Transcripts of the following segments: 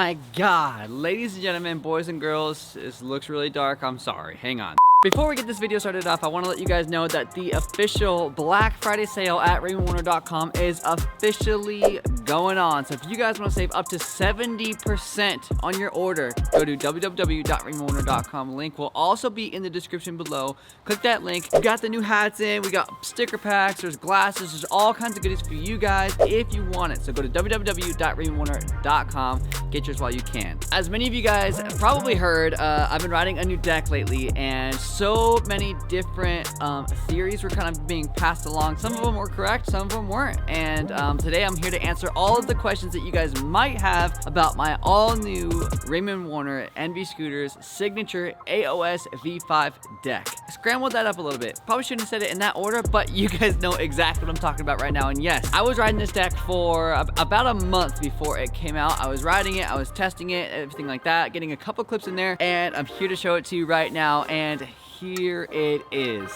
my God, ladies and gentlemen, boys and girls, this looks really dark. I'm sorry. Hang on. Before we get this video started off, I want to let you guys know that the official Black Friday sale at RaymondWarnerDotCom is officially going on. So if you guys want to save up to 70% on your order, go to www.RaymondWarnerDotCom. Link will also be in the description below. Click that link. We got the new hats in, we got sticker packs, there's glasses, there's all kinds of goodies for you guys if you want it. So go to www.RaymondWarnerDotCom. Get yours while you can. As many of you guys probably heard, I've been writing a new deck lately, and so many different theories were kind of being passed along. Some of them were correct, some of them weren't. And today I'm here to answer all of the questions that you guys might have about my all new Raymond Warner NV Scooters signature AOSV5 deck. I scrambled that up a little bit. Probably shouldn't have said it in that order, but you guys know exactly what I'm talking about right now. And yes, I was riding this deck for about a month before it came out. I was riding it, I was testing it, everything like that, getting a couple clips in there, and I'm here to show it to you right now. And here it is.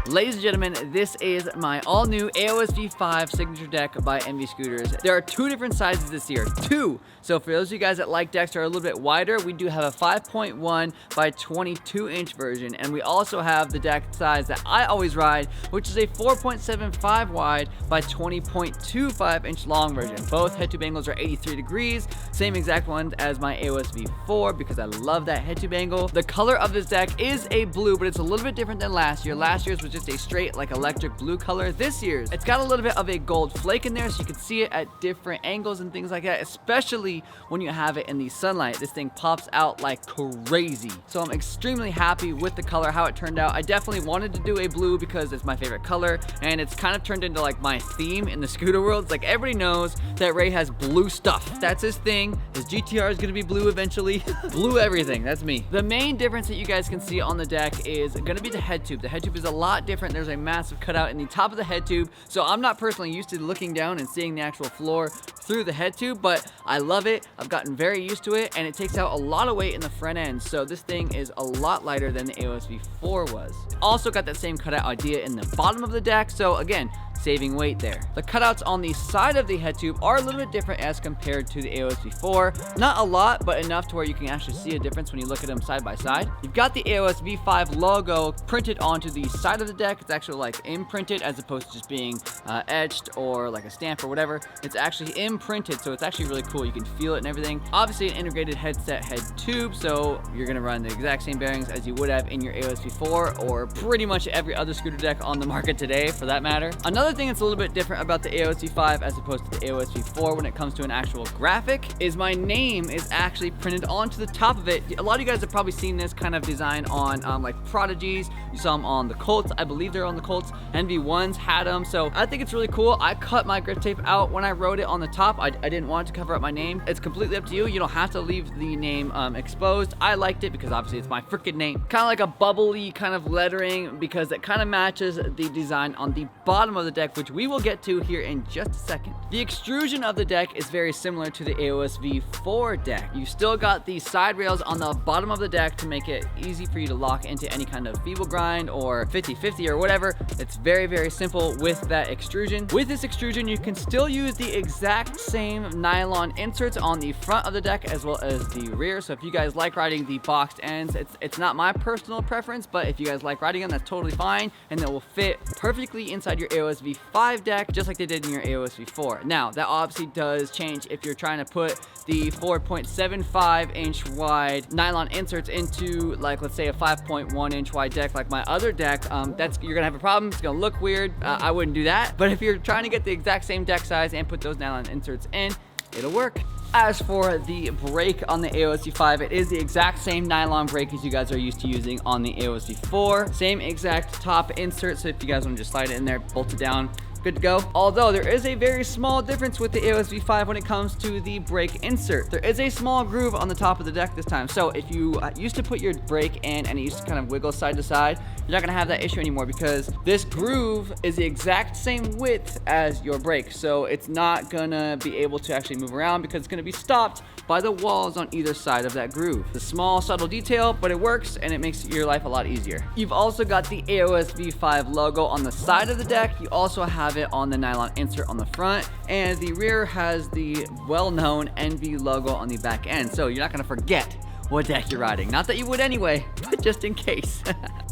Ladies and gentlemen, this is my all-new AOSV5 signature deck by NV Scooters. There are two different sizes this year. Two! So for those of you guys that like decks that are a little bit wider, we do have a 5.1 by 22 inch version, and we also have the deck size that I always ride, which is a 4.75 wide by 20.25 inch long version. Both head tube angles are 83 degrees, same exact one as my AOSV4 because I love that head tube angle. The color of this deck is a blue, but it's a little bit different than last year. Last year's was just a straight like electric blue color. This year's, it's got a little bit of a gold flake in there, so you can see it at different angles and things like that, especially when you have it in the sunlight. This thing pops out like crazy. So I'm extremely happy with the color, how it turned out. I definitely wanted to do a blue because it's my favorite color, and it's kind of turned into like my theme in the scooter world. It's like everybody knows that Ray has blue stuff. That's his thing. His GTR is gonna be blue eventually. Blue everything, that's me. The main difference that you guys can see on the deck is gonna be the head tube. The head tube is a lot different. There's a massive cutout in the top of the head tube, so I'm not personally used to looking down and seeing the actual floor through the head tube, but I love it. I've gotten very used to it, and it takes out a lot of weight in the front end, so this thing is a lot lighter than the AOSV4 was. Also got that same cutout idea in the bottom of the deck, so again, saving weight there. The cutouts on the side of the head tube are a little bit different as compared to the AOSV4. Not a lot, but enough to where you can actually see a difference when you look at them side by side. You've got the AOSV5 logo printed onto the side of the deck. It's actually like imprinted as opposed to just being etched or like a stamp or whatever. It's actually imprinted, so it's actually really cool. You can feel it and everything. Obviously an integrated headset head tube, so you're gonna run the exact same bearings as you would have in your AOSV4 or pretty much every other scooter deck on the market today for that matter. Another thing that's a little bit different about the AOSV5 as opposed to the AOSV4 when it comes to an actual graphic is my name is actually printed onto the top of it. A lot of you guys have probably seen this kind of design on like Prodigies. You saw them on the Colts. I believe they're on the Colts. NV1s had them, so I think it's really cool. I cut my grip tape out when I wrote it on the top. I didn't want it to cover up my name. It's completely up to you. You don't have to leave the name exposed. I liked it because obviously it's my freaking name. Kind of like a bubbly kind of lettering because it kind of matches the design on the bottom of the deck, which we will get to here in just a second. The extrusion of the deck is very similar to the AOSV4 deck. You still got the side rails on the bottom of the deck to make it easy for you to lock into any kind of feeble grind or 50-50 or whatever. It's very, very simple with that extrusion. With this extrusion, you can still use the exact same nylon inserts on the front of the deck as well as the rear. So if you guys like riding the boxed ends, it's not my personal preference, but if you guys like riding them, that's totally fine, and it will fit perfectly inside your AOSV5 deck just like they did in your AOSV4. Now that obviously does change if you're trying to put the 4.75 inch wide nylon inserts into like let's say a 5.1 inch wide deck like my other deck. You're gonna have a problem. It's gonna look weird. I wouldn't do that, but if you're trying to get the exact same deck size and put those nylon inserts in, it'll work. As for the brake on the AOSV5, it is the exact same nylon brake as you guys are used to using on the AOSV4. Same exact top insert, so if you guys want to just slide it in there, bolt it down, good to go. Although there is a very small difference with the AOSV5 when it comes to the brake insert. There is a small groove on the top of the deck this time. So if you used to put your brake in and it used to kind of wiggle side to side, you're not gonna have that issue anymore because this groove is the exact same width as your brake. So it's not gonna be able to actually move around because it's gonna be stopped by the walls on either side of that groove. It's a small, subtle detail, but it works and it makes your life a lot easier. You've also got the AOSV5 logo on the side of the deck. You also have it on the nylon insert on the front, and the rear has the well-known NV logo on the back end. So you're not gonna forget what deck you're riding. Not that you would anyway, but just in case.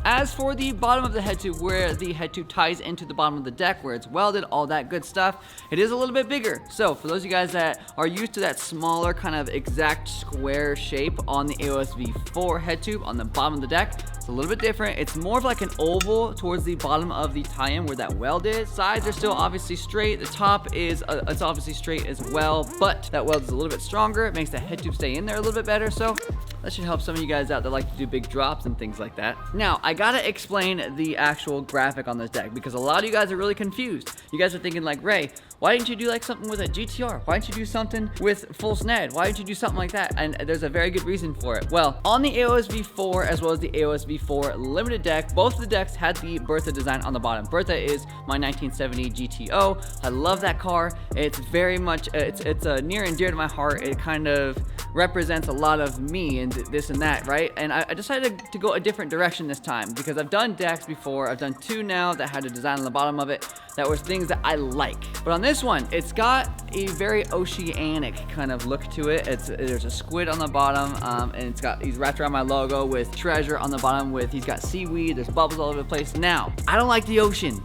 As for the bottom of the head tube, where the head tube ties into the bottom of the deck, where it's welded, all that good stuff, it is a little bit bigger. So for those of you guys that are used to that smaller kind of exact square shape on the AOSV4 head tube on the bottom of the deck, it's a little bit different. It's more of like an oval towards the bottom of the tie-in where that weld is. Sides are still obviously straight. The top is it's obviously straight as well, but that weld is a little bit stronger. It makes the head tube stay in there a little bit better. So that should help some of you guys out that like to do big drops and things like that. Now, I gotta explain the actual graphic on this deck because a lot of you guys are really confused. You guys are thinking like, Ray, why didn't you do like something with a GTR? Why didn't you do something with full SNED? Why didn't you do something like that? And there's a very good reason for it. Well, on the AOSV4 as well as the AOSV4 limited deck, both of the decks had the Bertha design on the bottom. Bertha is my 1970 GTO. I love that car. It's very much, it's near and dear to my heart. It kind of represents a lot of me and this and that, right? And I decided to go a different direction this time because I've done decks before. I've done two now that had a design on the bottom of it that was things that I like. But on this one, it's got a very oceanic kind of look to it. There's a squid on the bottom, and he's wrapped around my logo with treasure on the bottom he's got seaweed, there's bubbles all over the place. Now, I don't like the ocean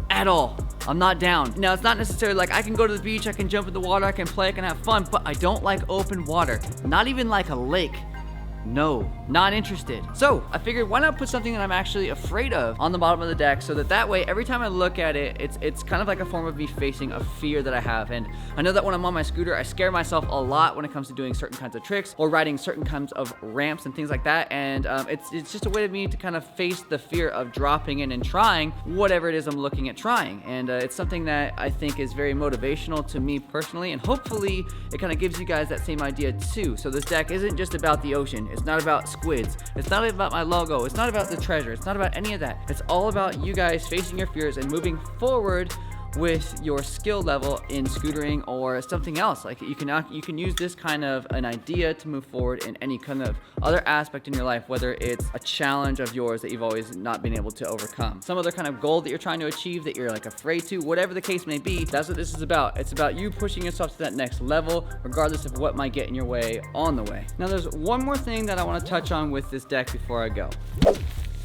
at all. I'm not down. Now, it's not necessarily like I can go to the beach, I can jump in the water, I can play, I can have fun, but I don't like open water. Not even like a lake. No, not interested. So I figured why not put something that I'm actually afraid of on the bottom of the deck so that way every time I look at it, it's kind of like a form of me facing a fear that I have. And I know that when I'm on my scooter, I scare myself a lot when it comes to doing certain kinds of tricks or riding certain kinds of ramps and things like that. And it's just a way of me to kind of face the fear of dropping in and trying whatever it is I'm looking at trying. And it's something that I think is very motivational to me personally, and hopefully it kind of gives you guys that same idea too. So this deck isn't just about the ocean. It's not about squids. It's not about my logo. It's not about the treasure. It's not about any of that. It's all about you guys facing your fears and moving forward with your skill level in scootering or something else. Like you can use this kind of an idea to move forward in any kind of other aspect in your life, whether it's a challenge of yours that you've always not been able to overcome, some other kind of goal that you're trying to achieve that you're like afraid to, whatever the case may be. That's what this is about. It's about you pushing yourself to that next level, regardless of what might get in your way on the way. Now, there's one more thing that I want to touch on with this deck before I go.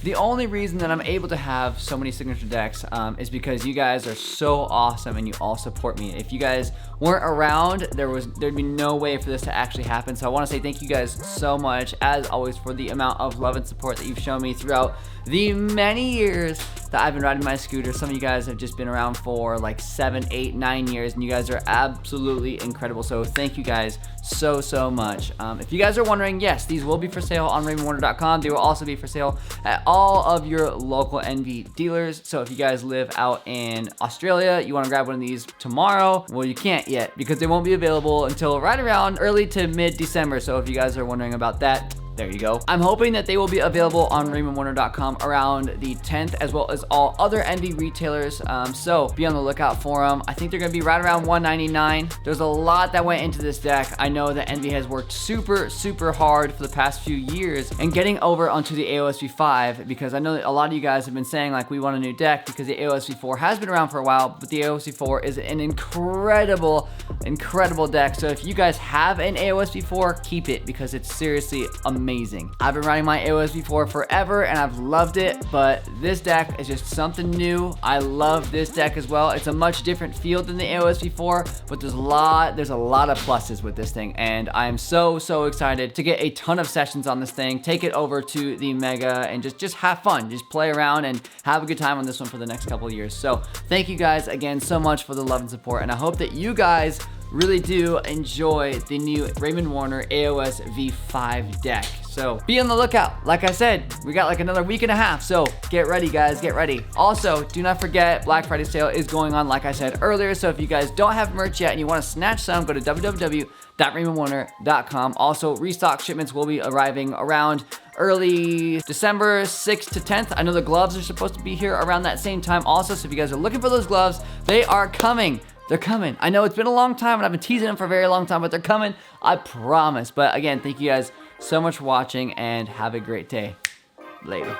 The only reason that I'm able to have so many signature decks is because you guys are so awesome and you all support me. If you guys weren't around, there'd be no way for this to actually happen. So I want to say thank you guys so much, as always, for the amount of love and support that you've shown me throughout the many years that I've been riding my scooter. Some of you guys have just been around for like 7, 8, 9 years, and you guys are absolutely incredible. So thank you guys so much. If you guys are wondering, yes, these will be for sale on RaymondWarnerDotCom. They will also be for sale at all of your local NV dealers. So if you guys live out in Australia, you want to grab one of these tomorrow, well, you can't yet because they won't be available until right around early to mid-December. So if you guys are wondering about that, there you go. I'm hoping that they will be available on RaymondWarnerDotCom around the 10th, as well as all other NV retailers. So be on the lookout for them. I think they're gonna be right around $199. There's a lot that went into this deck. I know that NV has worked super hard for the past few years and getting over onto the AOSV5, because I know that a lot of you guys have been saying like, we want a new deck because the AOSV4 has been around for a while, but the AOSV4 is an incredible deck. So if you guys have an AOSV4, keep it because it's seriously amazing. I've been riding my AOSV4 forever and I've loved it, but this deck is just something new. I love this deck as well. It's a much different feel than the AOSV4, but there's a lot of pluses with this thing, and I am so excited to get a ton of sessions on this thing, take it over to the Mega, and just have fun, just play around and have a good time on this one for the next couple of years. So thank you guys again so much for the love and support, and I hope that you guys really do enjoy the new Raymond Warner AOSV5 deck. So be on the lookout. Like I said, we got like another week and a half, so get ready, guys, get ready. Also, do not forget, Black Friday sale is going on, like I said earlier, so if you guys don't have merch yet and you want to snatch some, go to www.RaymondWarnerDotCom. Also, restock shipments will be arriving around early December 6th to 10th. I know the gloves are supposed to be here around that same time also, so if you guys are looking for those gloves, they are coming. They're coming. I know it's been a long time and I've been teasing them for a very long time, but they're coming, I promise. But again, thank you guys so much for watching and have a great day. Later.